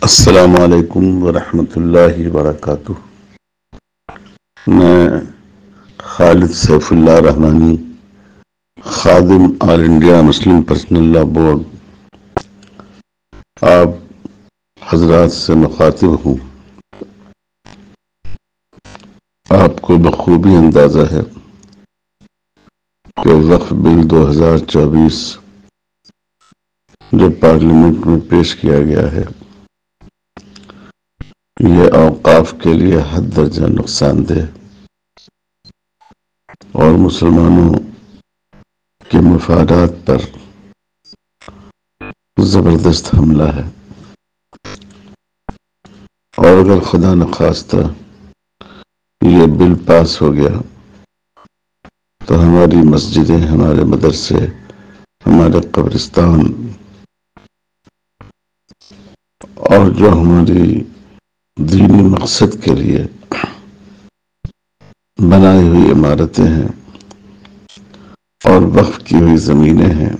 السلام علیکم ورحمۃ اللہ وبرکاتہ۔ میں خالد سیف اللہ رحمانی، خادم آل انڈیا مسلم پرسنل لا بورڈ، آپ حضرات سے مخاطب ہوں۔ آپ کو بخوبی اندازہ ہے کہ وقف بل 2024 جو پارلیمنٹ میں پیش کیا گیا ہے، یہ اوقاف کے لیے حد درجہ نقصان دہ اور مسلمانوں کے مفادات پر زبردست حملہ ہے، اور اگر خدا نخواستہ یہ بل پاس ہو گیا تو ہماری مسجدیں، ہمارے مدرسے، ہمارے قبرستان اور جو ہماری دینی مقصد کے لیے بنائی ہوئی عمارتیں ہیں اور وقف کی ہوئی زمینیں ہیں،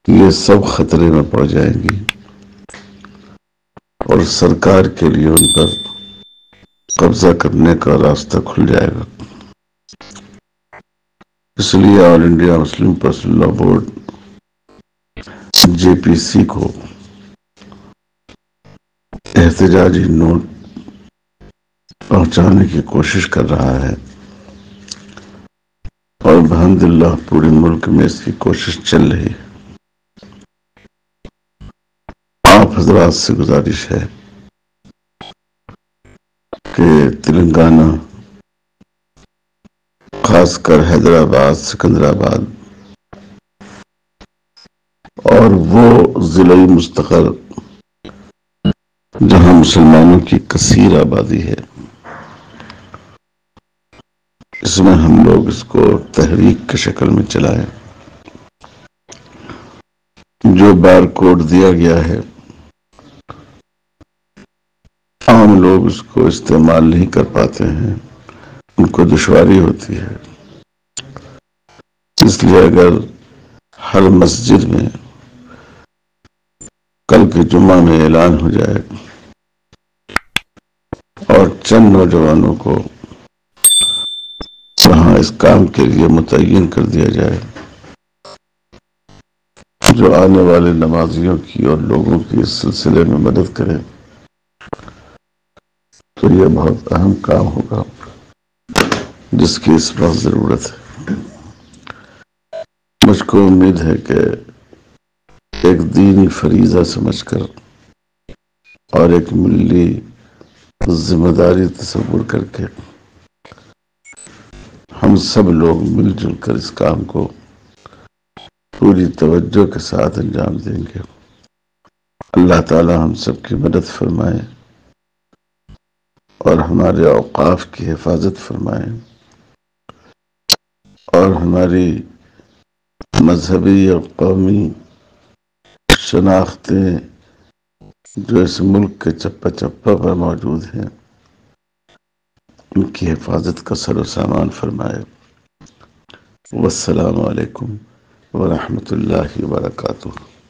یہ سب خطرے میں پڑ جائیں گی اور سرکار کے لیے ان پر قبضہ کرنے کا راستہ کھل جائے گا۔ اس لیے آل انڈیا مسلم پرسنل لا بورڈ JPC کو احتجاجی نوٹ پہنچانے کی کوشش کر رہا ہے، اور بحمد اللہ پورے ملک میں اس کی کوشش چل رہی ہے۔ آپ حضرات سے گزارش ہے کہ تلنگانہ، خاص کر حیدرآباد، سکندرآباد اور وہ ضلعی مستقر جہاں مسلمانوں کی کثیر آبادی ہے، اس میں ہم لوگ اس کو تحریک کی شکل میں چلائیں۔ جو بار کوڈ دیا گیا ہے، عام لوگ اس کو استعمال نہیں کر پاتے ہیں، ان کو دشواری ہوتی ہے۔ اس لیے اگر ہر مسجد میں کل کے جمعہ میں اعلان ہو جائے اور چند نوجوانوں کو وہاں اس کام کے لیے متعین کر دیا جائے جو آنے والے نمازیوں کی اور لوگوں کی اس سلسلے میں مدد کرے، تو یہ بہت اہم کام ہوگا جس کی اس وقت ضرورت ہے۔ مجھ کو امید ہے کہ ایک دینی فریضہ سمجھ کر اور ایک ملی ذمہ داری تصور کر کے ہم سب لوگ مل جل کر اس کام کو پوری توجہ کے ساتھ انجام دیں گے۔ اللہ تعالی ہم سب کی مدد فرمائے اور ہمارے اوقاف کی حفاظت فرمائے، اور ہماری مذہبی اور قومی شناختیں جو اس ملک کے چپہ چپہ پر موجود ہیں، ان کی حفاظت کا سر و سامان فرمائے۔ والسلام علیکم ورحمۃ اللہ وبرکاتہ۔